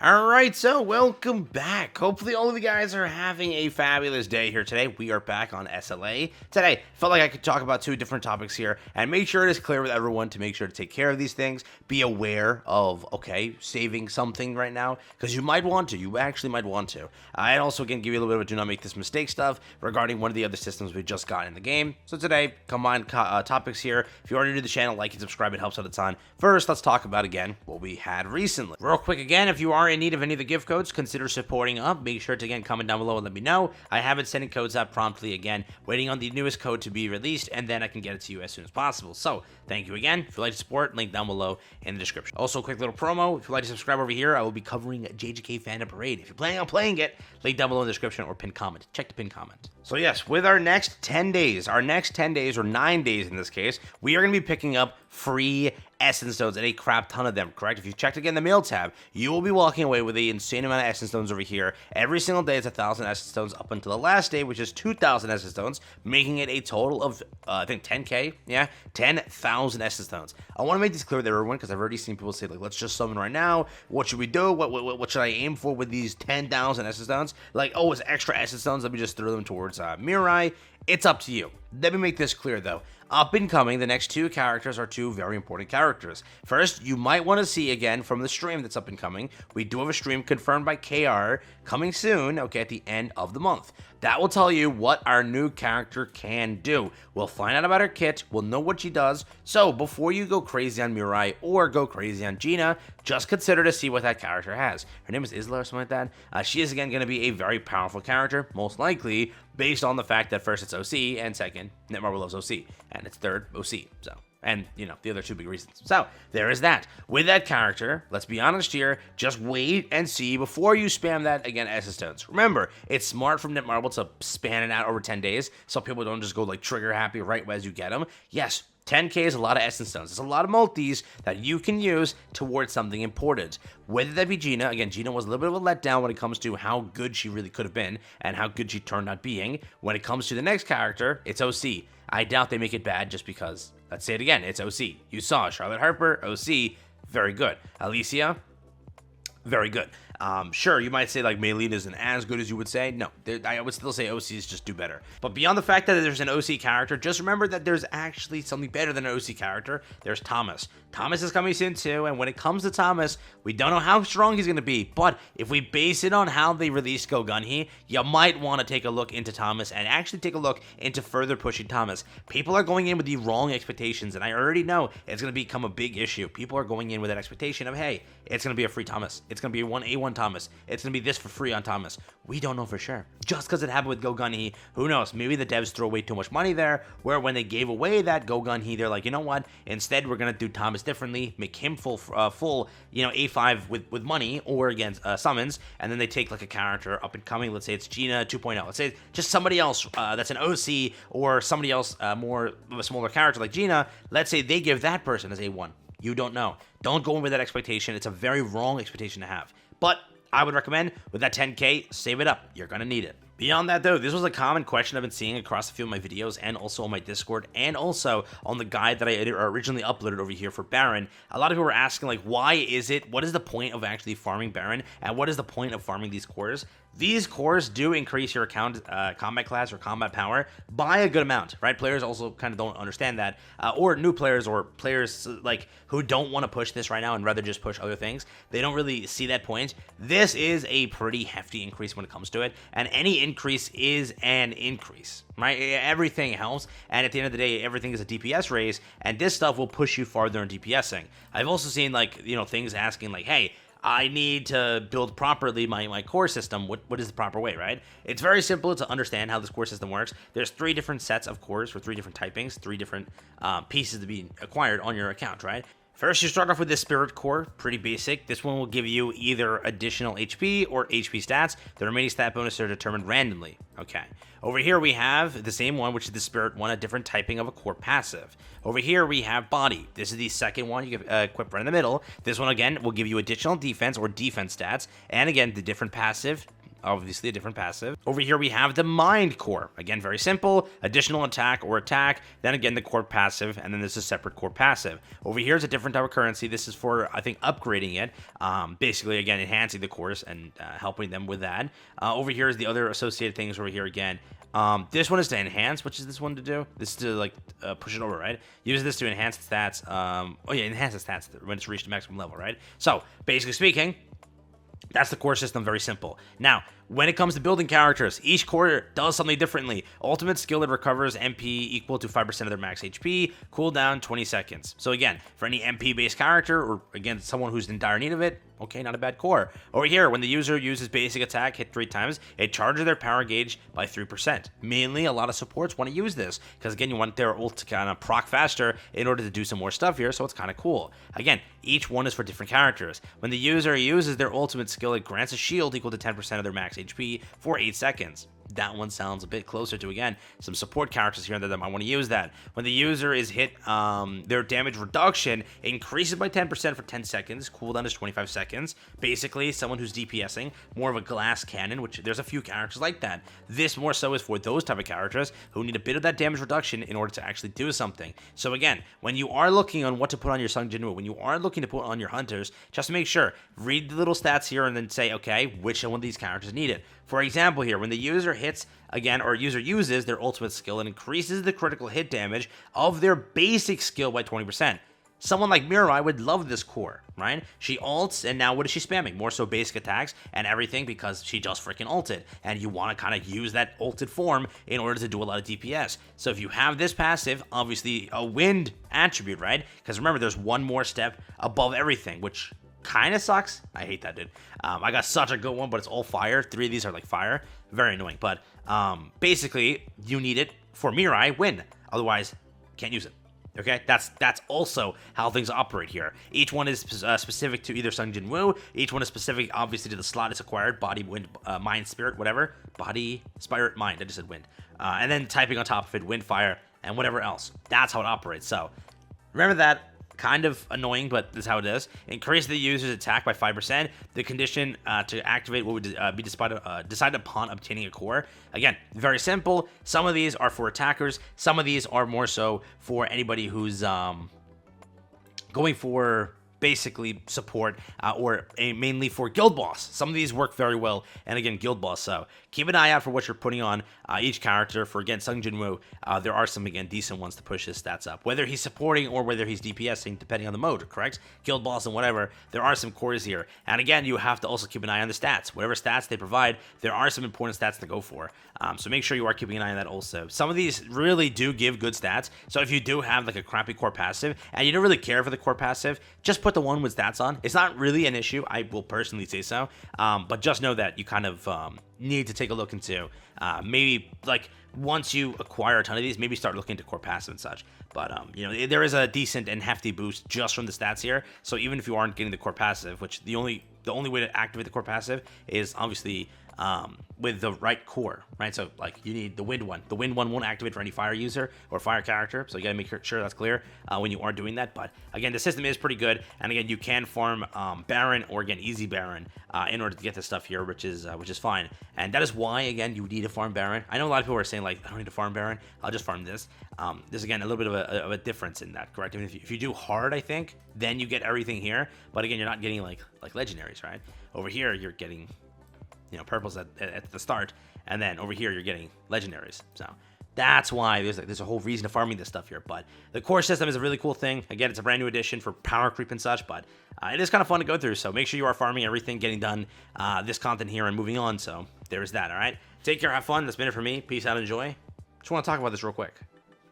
Alright, so welcome back. Hopefully all of you guys are having a fabulous day here today. We are back on SLA. Today, felt like I could talk about two different topics here and make sure it is clear with everyone to make sure to take care of these things. Be aware of, okay, saving something right now, because you might want to. You actually might want to. And also, again, give you a little bit of a do not make this mistake stuff regarding one of the other systems we just got in the game. So today, combined topics here. If you're already new to the channel, like and subscribe. It helps out a ton. First, let's talk about, again, what we had recently. Real quick, again, if you are in need of any of the gift codes, consider supporting up. Make sure to, again, comment down below and let me know. I have been sending codes out promptly, again, waiting on the newest code to be released, and then I can get it to you as soon as possible. So, thank you again. If you'd like to support, link down below in the description. Also, a quick little promo. If you'd like to subscribe over here, I will be covering JJK Fandom Parade. If you're planning on playing it, link down below in the description or pinned comment. Check the pinned comment. So yes, with our next 10 days, or 9 days in this case, we are going to be picking up free Essence Stones and a crap ton of them, correct? If you checked again the mail tab, you will be walking away with an insane amount of Essence Stones over here. Every single day it's 1,000 Essence Stones up until the last day, which is 2,000 Essence Stones, making it a total of, I think 10k, yeah? 10,000 Essence Stones. I want to make this clear with everyone because I've already seen people say, like, let's just summon right now. What should we do? What should I aim for with these 10,000 Essence Stones? Like, oh, it's extra Essence Stones. Let me just throw them towards Mirai. It's up to you. Let me make this clear, though. Up and coming, the next two characters are two very important characters. First, you might want to see, again, from the stream that's up and coming, we do have a stream confirmed by KR coming soon, okay, at the end of the month. That will tell you what our new character can do. We'll find out about her kit, we'll know what she does, so before you go crazy on Mirai or go crazy on Gina, just consider to see what that character has. Her name is Isla or something like that. She is, again, going to be a very powerful character, most likely, based on the fact that first it's OC, and second, Netmarble loves OC, and it's third, OC, so. And, you know, the other two big reasons. So, there is that. With that character, let's be honest here, just wait and see before you spam that, again, Essence Stones. Remember, it's smart from Netmarble to span it out over 10 days, so people don't just go, like, trigger happy right as you get them. Yes, 10k is a lot of Essence Stones. It's a lot of multis that you can use towards something important. Whether that be Gina, again, Gina was a little bit of a letdown when it comes to how good she really could have been and how good she turned out being. When it comes to the next character, it's OC. I doubt they make it bad just because, let's say it again, it's OC. You saw Charlotte Harper, OC, very good. Alicia, very good. Sure, you might say like Maylene isn't as good as you would say. No, I would still say OCs just do better. But beyond the fact that there's an OC character, just remember that there's actually something better than an OC character. There's Thomas. Thomas is coming soon too, and when it comes to Thomas, we don't know how strong he's going to be, but if we base it on how they released Gogunhi, you might want to take a look into Thomas and actually take a look into further pushing Thomas. People are going in with the wrong expectations, and I already know it's going to become a big issue. People are going in with that expectation of, hey, it's going to be a free Thomas. It's going to be a 1A1 Thomas. It's going to be this for free on Thomas. We don't know for sure. Just because it happened with Gogunhi, who knows? Maybe the devs throw away too much money there, where when they gave away that Gogunhi, they're like, you know what? Instead, we're going to do Thomas differently, make him full, you know, A5 with money or against summons, and then they take like a character up and coming. Let's say it's Gina 2.0. Let's say just somebody else that's an OC or somebody else more of a smaller character like Gina. Let's say they give that person as A1. You don't know. Don't go in with that expectation. It's a very wrong expectation to have. But I would recommend with that 10k, save it up. You're going to need it. Beyond that, though, this was a common question I've been seeing across a few of my videos and also on my Discord and also on the guide that I originally uploaded over here for Baron. A lot of people were asking, like, why is it? What is the point of actually farming Baron? And what is the point of farming these cores? These cores do increase your account combat class or combat power by a good amount, right? Players also kind of don't understand that, or new players or players like who don't want to push this right now and rather just push other things. They don't really see that point. This is a pretty hefty increase when it comes to it, and any increase is an increase, right? Everything helps, and at the end of the day, everything is a DPS raise, and this stuff will push you farther in DPSing. I've also seen, like, you know, things asking like, hey, I need to build properly my core system. What is the proper way, right? It's very simple to understand how this core system works. There's 3 different sets of cores for 3 different typings, 3 different pieces to be acquired on your account, right? First, you start off with the Spirit Core, pretty basic. This one will give you either additional HP or HP stats. The remaining stat bonuses are determined randomly. Okay. Over here we have the same one, which is the Spirit one, a different typing of a core passive. Over here we have Body. This is the second one you can equip right in the middle. This one, again, will give you additional defense or defense stats. And again, the different passive obviously a different passive. Over here we have the Mind Core. Again, very simple, additional attack or attack, then again the core passive, and then there's a separate core passive. Over here is a different type of currency. This is for, I think, upgrading it, basically, again, enhancing the cores and helping them with that. Over here is the other associated things over here again. This one is to enhance. Which is this one to do? This is to like push it over, right? Use this to enhance the stats. Oh yeah, enhance the stats when it's reached the maximum level, right? So basically speaking, that's the core system, very simple. Now, when it comes to building characters, each core does something differently. Ultimate skill, it recovers MP equal to 5% of their max HP, cooldown 20 seconds. So again, for any MP-based character, or again, someone who's in dire need of it, okay, not a bad core. Over here, when the user uses basic attack, hit 3 times, it charges their power gauge by 3%. Mainly, a lot of supports want to use this, because again, you want their ult to kind of proc faster in order to do some more stuff here, so it's kind of cool. Again, each one is for different characters. When the user uses their ultimate skill, it grants a shield equal to 10% of their max HP for 8 seconds. That one sounds a bit closer to, again, some support characters here that might want to use that. When the user is hit, their damage reduction increases by 10% for 10 seconds. Cooldown is 25 seconds. Basically, someone who's DPSing, more of a glass cannon, which there's a few characters like that. This more so is for those type of characters who need a bit of that damage reduction in order to actually do something. So again, when you are looking on what to put on your Sung Jinwoo, when you are looking to put on your hunters, just make sure, read the little stats here and then say, okay, which one of these characters need it. For example here, when the user hits, again, or user uses their ultimate skill, it increases the critical hit damage of their basic skill by 20%. Someone like Mirai would love this core, right? She ults, and now what is she spamming? More so basic attacks and everything because she just freaking ulted. And you want to kind of use that ulted form in order to do a lot of DPS. So if you have this passive, obviously a wind attribute, right? Because remember, there's one more step above everything, which kind of sucks. I hate that, dude. I got such a good one, but it's all fire. 3 of these are like fire. Very annoying. But basically, you need it for Mirai, win. Otherwise, can't use it. Okay, that's also how things operate here. Each one is specific to either Sung Jinwoo. Each one is specific, obviously, to the slot it's acquired. Body, wind, mind, spirit, whatever. Body, spirit, mind. I just said wind. And then typing on top of it, wind, fire, and whatever else. That's how it operates. So remember that. Kind of annoying, but this is how it is. Increase the user's attack by 5%. The condition to activate would be decided upon obtaining a core. Again, very simple. Some of these are for attackers. Some of these are more so for anybody who's going for basically support or mainly for guild boss. Some of these work very well, and again, guild boss. So keep an eye out for what you're putting on each character. For again, Sung Jinwoo, there are some again decent ones to push his stats up, whether he's supporting or whether he's DPSing, depending on the mode. Correct? Guild boss and whatever. There are some cores here, and again, you have to also keep an eye on the stats. Whatever stats they provide, there are some important stats to go for. So make sure you are keeping an eye on that also. Some of these really do give good stats. So if you do have like a crappy core passive and you don't really care for the core passive, just put the one with stats on. It's not really an issue. I will personally say so. But just know that you kind of need to take a look into maybe like once you acquire a ton of these, maybe start looking into core passive and such. But you know, there is a decent and hefty boost just from the stats here. So even if you aren't getting the core passive, which the only way to activate the core passive is obviously with the right core, right? So like you need the wind one. The wind one won't activate for any fire user or fire character, so you gotta make sure that's clear when you are doing that. But again, the system is pretty good, and again, you can farm Baron or again easy Baron in order to get this stuff here, which is fine. And that is why again you need to farm Baron. I know a lot of people are saying like I don't need to farm Baron, I'll just farm this. There's again a little bit of a difference in that, correct? I mean, if you do hard, I think then you get everything here, but again, you're not getting like legendaries, right? Over here, you're getting, you know, purples at the start, and then over here you're getting legendaries. So that's why there's a whole reason to farming this stuff here. But the core system is a really cool thing. Again, it's a brand new addition for power creep and such, but it is kind of fun to go through. So make sure you are farming everything, getting done this content here and moving on. So there is that. All right, take care, have fun. That's been it for me. Peace out, enjoy. Just want to talk about this real quick.